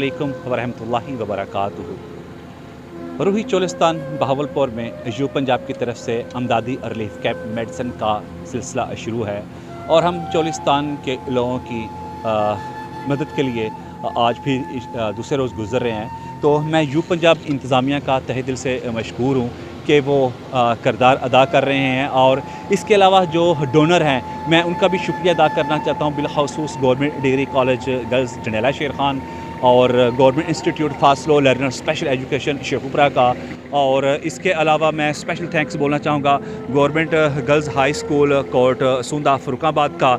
अस्सलामुअलैकुम वरहमतुल्लाहि वबरकातुहू। रूही चोलिस्तान बहावलपुर में यू पंजाब की तरफ से अमदादी रिलीफ कैंप मेडिसिन का सिलसिला शुरू है और हम चोलिस्तान के लोगों की मदद के लिए आज भी दूसरे रोज़ गुज़र रहे हैं। तो मैं यू पंजाब इंतज़ामिया का तहे दिल से मशकूर हूँ कि वो किरदार अदा कर रहे हैं और इसके अलावा जो डोनर हैं मैं उनका भी शुक्रिया अदा करना चाहता हूँ। बिलखसूस government degree college girls Jandala Sher Khan और government institute for slow learner special education Sheikhupura का। और इसके अलावा मैं स्पेशल थैंक्स बोलना चाहूँगा government girls high school Kot Sunda Farrukhabad का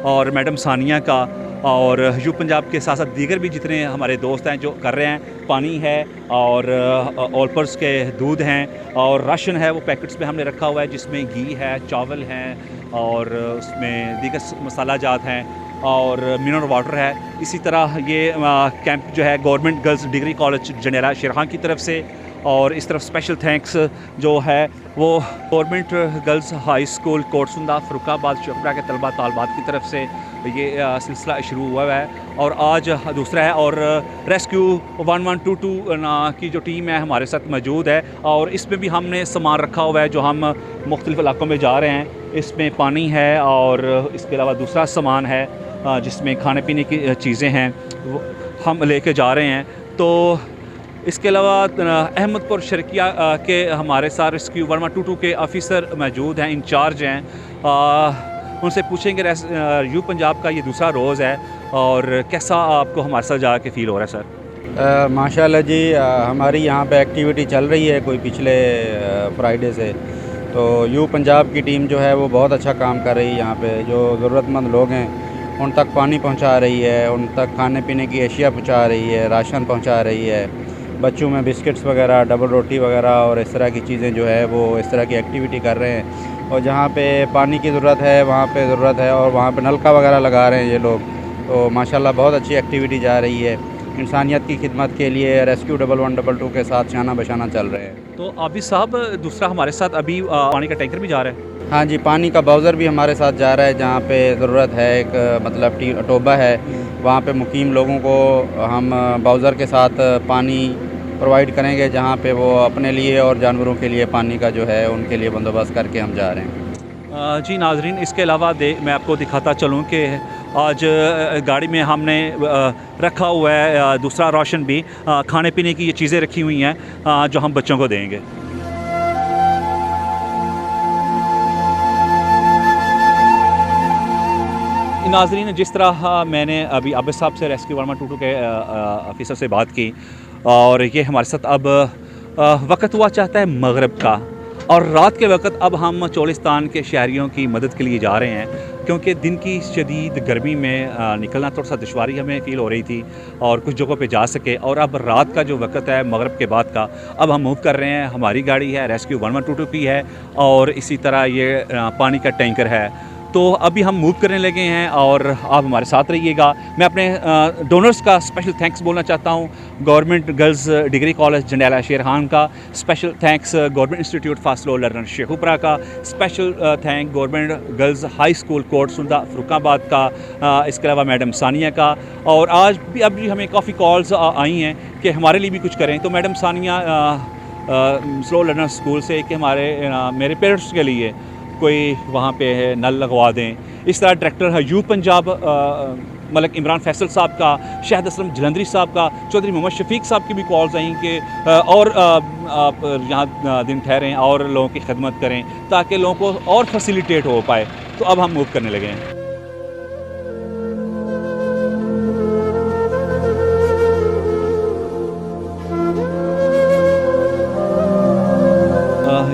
और मैडम सानिया का और यू पंजाब के साथ साथ दीगर भी जितने हमारे दोस्त हैं जो कर रहे हैं। पानी है और ऑलपर्स के दूध हैं और राशन है वो पैकेट्स में हमने रखा हुआ है जिसमें घी है, चावल हैं और उसमें दीगर मसाला जात हैं और मिनरल वाटर है। इसी तरह ये कैंप जो है government girls degree college Jandala Sher Khan की तरफ से और इस तरफ स्पेशल थैंक्स जो है वो government girls high school Kotsunda Farrukhabad Sheikhupura के तलबा तालबात की तरफ से ये सिलसिला शुरू हुआ है और आज दूसरा है। और रेस्क्यू 1122 की जो टीम है हमारे साथ मौजूद है और इसमें भी हमने सामान रखा हुआ है जो हम मुख्तलिफ़ इलाकों में जा रहे हैं। इसमें पानी है और इसके अलावा दूसरा सामान है जिसमें खाने पीने की चीज़ें हैं वो हम लेके जा रहे हैं। तो इसके अलावा अहमदपुर शर्किया के हमारे साथ रेस्क्यू 1122 के ऑफ़िसर मौजूद हैं, इंचार्ज हैं। उनसे पूछेंगे यू पंजाब का ये दूसरा रोज़ है और कैसा आपको हमारे साथ जाके फ़ील हो रहा है सर? माशाल्लाह जी, हमारी यहाँ पे एक्टिविटी चल रही है कोई पिछले फ्राइडे से। तो यू पंजाब की टीम जो है वो बहुत अच्छा काम कर रही है। यहाँ पे जो ज़रूरतमंद लोग हैं उन तक पानी पहुँचा रही है, उन तक खाने पीने की अशिया पहुँचा रही है, राशन पहुँचा रही है। बच्चों में बिस्किट्स वगैरह, डबल रोटी वगैरह और इस तरह की चीज़ें जो है वो इस तरह की एक्टिविटी कर रहे हैं। और जहाँ पे पानी की ज़रूरत है वहाँ पे ज़रूरत है और वहाँ पे नलका वगैरह लगा रहे हैं ये लोग। तो माशाल्लाह बहुत अच्छी एक्टिविटी जा रही है। इंसानियत की खिदमत के लिए रेस्क्यू 1122 के साथ शाना बशाना चल रहे हैं। तो अभी साहब दूसरा हमारे साथ अभी पानी का टैंकर भी जा रहा है? हाँ जी, पानी का बाउज़र भी हमारे साथ जा रहा है। जहाँ पे ज़रूरत है एक मतलब टोबा है वहाँ पे मुकीम लोगों को हम बाउज़र के साथ पानी प्रोवाइड करेंगे जहाँ पे वो अपने लिए और जानवरों के लिए पानी का जो है उनके लिए बंदोबस्त करके हम जा रहे हैं। जी नाजरीन, इसके अलावा मैं आपको दिखाता चलूँ कि आज गाड़ी में हमने रखा हुआ है दूसरा राशन भी, खाने पीने की ये चीज़ें रखी हुई हैं जो हम बच्चों को देंगे। नाजरीन, जिस तरह मैंने अभी आबिद साहब से रेस्क्यू 1122 के ऑफिसर से बात की और ये हमारे साथ अब वक्त हुआ चाहता है मगरिब का और रात के वक्त अब हम चोलिस्तान के शहरियों की मदद के लिए जा रहे हैं क्योंकि दिन की शदीद गर्मी में निकलना थोड़ा सा दुश्वारी हमें फ़ील हो रही थी और कुछ जगहों पे जा सके। और अब रात का जो वक्त है मगरिब के बाद का, अब हम मूव कर रहे हैं। हमारी गाड़ी है रेस्क्यू 1122 की है और इसी तरह ये पानी का टैंकर है। तो अभी हम मूव करने लगे हैं और आप हमारे साथ रहिएगा। मैं अपने डोनर्स का स्पेशल थैंक्स बोलना चाहता हूँ। Government girls degree college Jandala Sher Khan का special thanks, government institute for slow learner Sheikhupura का special thank, government girls high school Kot Sunda Farrukhabad का, इसके अलावा मैडम सानिया का। और आज भी अभी हमें काफ़ी कॉल्स आई हैं कि हमारे लिए भी कुछ करें। तो madam Sania slow learner school से कि मेरे पेरेंट्स के लिए कोई वहाँ पे है नल लगवा दें। इस तरह डायरेक्टर है यू पंजाब मलिक इमरान फैसल साहब का, शहद असलम जलंधरी साहब का, चौधरी मोहम्मद शफीक साहब की भी कॉल्स आई कि और आप यहाँ दिन ठहरें और लोगों की खिदमत करें ताकि लोगों को और फैसिलिटेट हो पाए। तो अब हम मूव करने लगे हैं।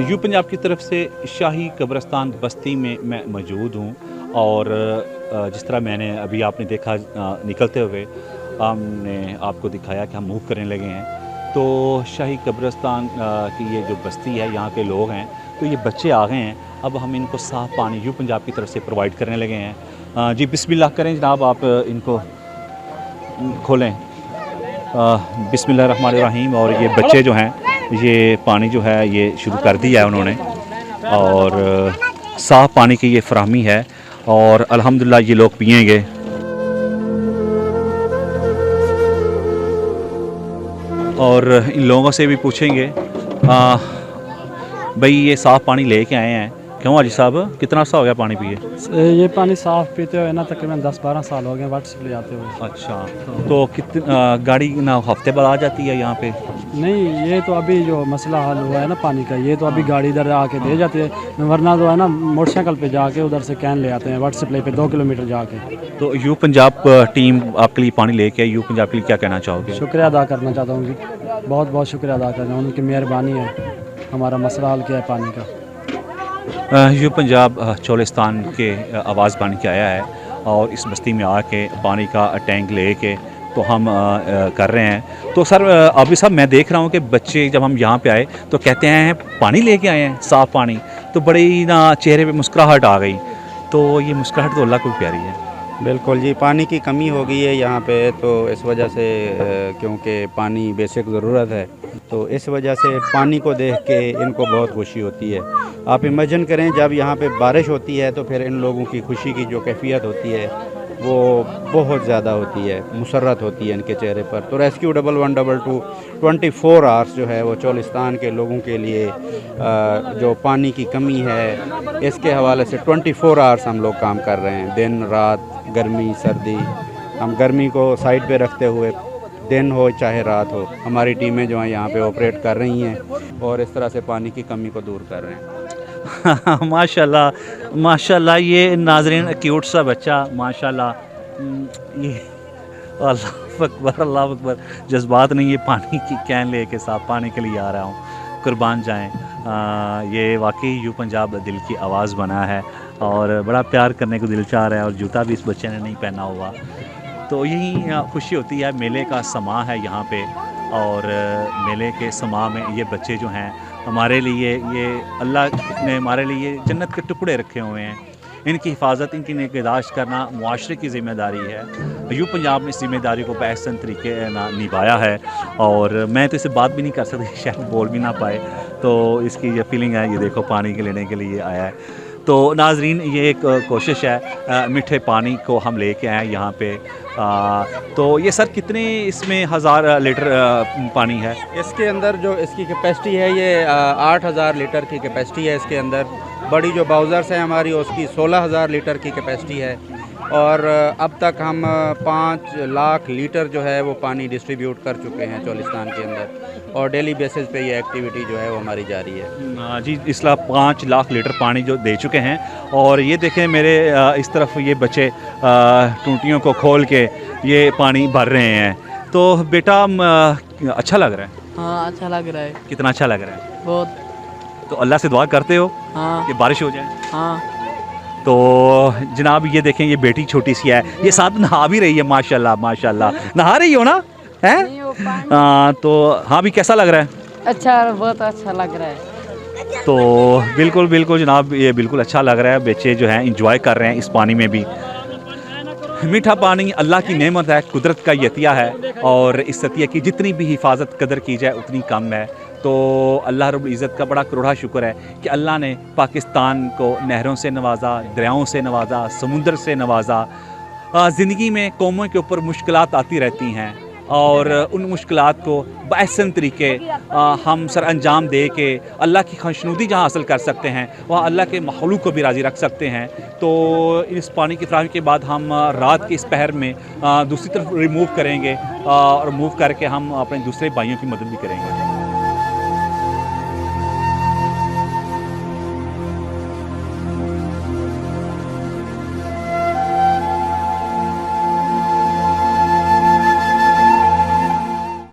यू पंजाब की तरफ से शाही कब्रिस्तान बस्ती में मैं मौजूद हूँ और जिस तरह मैंने अभी आपने देखा निकलते हुए हमने आपको दिखाया कि हम मूव करने लगे हैं। तो शाही कब्रिस्तान की ये जो बस्ती है यहाँ के लोग हैं तो ये बच्चे आ गए हैं। अब हम इनको साफ़ पानी यू पंजाब की तरफ से प्रोवाइड करने लगे हैं। जी बिस्मिल्लाह करें जनाब, आप इनको खोलें। बिस्मिल्लाहिर्रहमानिर्रहीम। और ये बच्चे जो हैं ये पानी जो है ये शुरू कर दिया है उन्होंने और साफ़ पानी की ये फराहमी है और अल्हम्दुलिल्लाह ये लोग पिएंगे। और इन लोगों से भी पूछेंगे भाई ये साफ़ पानी लेके आए हैं, क्यों हाजी साहब कितना अर्सा हो गया पानी पिए? ये पानी साफ़ पीते हुए ना तकरीबन 10-12 साल हो गए वाटर सप्लाई आते हुए। अच्छा, तो गाड़ी ना हफ्ते बाद आ जाती है यहाँ पे? नहीं, ये तो अभी जो मसला हल हुआ है ना पानी का, ये तो अभी गाड़ी इधर आके दे जाती है, वरना जो है ना मोटरसाइकिल पे जाके उधर से कैन ले आते हैं वाटर सप्लाई पे 2 किलोमीटर जाके। तो यू पंजाब टीम आपके लिए पानी लेके आई, यू पंजाब के लिए क्या कहना चाहोगे? शुक्रिया अदा करना चाहता हूँ उनकी, बहुत बहुत शुक्रिया अदा करना, उनकी मेहरबानी है, हमारा मसला हल किया है पानी का। यू पंजाब चोलिस्तान के आवाज़ बन के आया है और इस बस्ती में आके पानी का टैंक लेके तो हम कर रहे हैं। तो सर अभी साहब मैं देख रहा हूँ कि बच्चे जब हम यहाँ पे आए तो कहते हैं पानी लेके आए हैं, साफ़ पानी, तो बड़ी ना चेहरे पे मुस्कुराहट आ गई। तो ये मुस्कुराहट तो अल्लाह को प्यारी है। बिल्कुल जी, पानी की कमी हो गई है यहाँ पे, तो इस वजह से क्योंकि पानी बेसिक ज़रूरत है, तो इस वजह से पानी को देख के इनको बहुत खुशी होती है। आप इमेजिन करें जब यहाँ पे बारिश होती है तो फिर इन लोगों की खुशी की जो कैफियत होती है वो बहुत ज़्यादा होती है, मुसर्रत होती है इनके चेहरे पर। तो रेस्क्यू 1112 24 आवर्स जो है वो चोलिस्तान के लोगों के लिए जो पानी की कमी है इसके हवाले से 24 आवर्स हम लोग काम कर रहे हैं, दिन रात, गर्मी सर्दी। हम गर्मी को साइड पे रखते हुए दिन हो चाहे रात हो, हमारी टीमें जो हैं यहाँ पे ऑपरेट कर रही हैं और इस तरह से पानी की कमी को दूर कर रहे हैं। माशाल्लाह माशाल्लाह, ये नाजरीन क्यूट सा बच्चा माशाल्लाह, ये अल्लाह अकबर, जज्बात नहीं, ये पानी की कैन लेके साफ पानी के लिए आ रहा हूँ, कुर्बान जाएं। ये वाकई यू पंजाब दिल की आवाज़ बना है और बड़ा प्यार करने को दिल चाह रहा है, और जूता भी इस बच्चे ने नहीं पहना हुआ। तो यही खुशी होती है, मेले का समा है यहाँ पे, और मेले के समा में ये बच्चे जो हैं हमारे लिए, ये अल्लाह ने हमारे लिए जन्नत के टुकड़े रखे हुए हैं। इनकी हिफाजत, इनकी निगहदाश्त करना मुआशरे की ज़िम्मेदारी है। यू पंजाब ने इस ज़िम्मेदारी को बेहसन तरीके निभाया है, और मैं तो इससे बात भी नहीं कर सकती, शायद बोल भी ना पाए। तो इसकी ये फीलिंग है, ये देखो पानी के लेने के लिए आया है। तो नाजरीन, ये एक कोशिश है, मीठे पानी को हम लेके आए यहाँ पे। तो ये सर कितने इसमें 1000 लीटर पानी है? इसके अंदर जो इसकी कैपेसिटी है ये 8000 लीटर की कैपेसिटी है इसके अंदर। बड़ी जो बाउज़र्स है हमारी उसकी 16000 लीटर की कैपेसिटी है, और अब तक हम 5 लाख लीटर जो है वो पानी डिस्ट्रीब्यूट कर चुके हैं चोलिस्तान के अंदर, और डेली बेसिस पे ये एक्टिविटी जो है वो हमारी जारी है। जी, इसला 5 लाख लीटर पानी जो दे चुके हैं। और ये देखें मेरे इस तरफ ये बच्चे टूटियों को खोल के ये पानी भर रहे हैं। तो बेटा अच्छा लग रहा है? हाँ, अच्छा लग रहा है, कितना अच्छा लग रहा है? बहुत। तो अल्लाह से दुआ करते हो हाँ कि बारिश हो जाए? हाँ। तो जनाब ये देखें, ये बेटी छोटी सी है, ये साथ नहा भी रही है, माशाल्लाह माशाल्लाह। नहा रही हो ना? हैं? तो हाँ भी कैसा लग रहा है? अच्छा, बहुत अच्छा लग रहा है। तो बिल्कुल बिल्कुल जनाब, ये बिल्कुल अच्छा लग रहा है। बच्चे जो हैं इंजॉय कर रहे हैं इस पानी में भी। मीठा पानी अल्लाह की नेमत है, कुदरत का यतिया है, और इस यतिया की जितनी भी हिफाजत कदर की जाए उतनी कम है। तो अल्लाह रब्बुल इज़्ज़त का बड़ा करोड़ा शुक्र है कि अल्लाह ने पाकिस्तान को नहरों से नवाजा, दरियाओं से नवाजा, समुंदर से नवाजा। ज़िंदगी में कौमों के ऊपर मुश्किलात आती रहती हैं, और उन मुश्किलात को बहसन तरीके हम सर अंजाम दे के अल्लाह की खुशनुदी जहाँ हासिल कर सकते हैं, वहाँ अल्लाह के मखलूक को भी राज़ी रख सकते हैं। तो इस पानी की फराहमी के बाद हम रात के इस पहर में दूसरी तरफ रिमूव करेंगे, और मूव करके हम अपने दूसरे भाइयों की मदद भी करेंगे।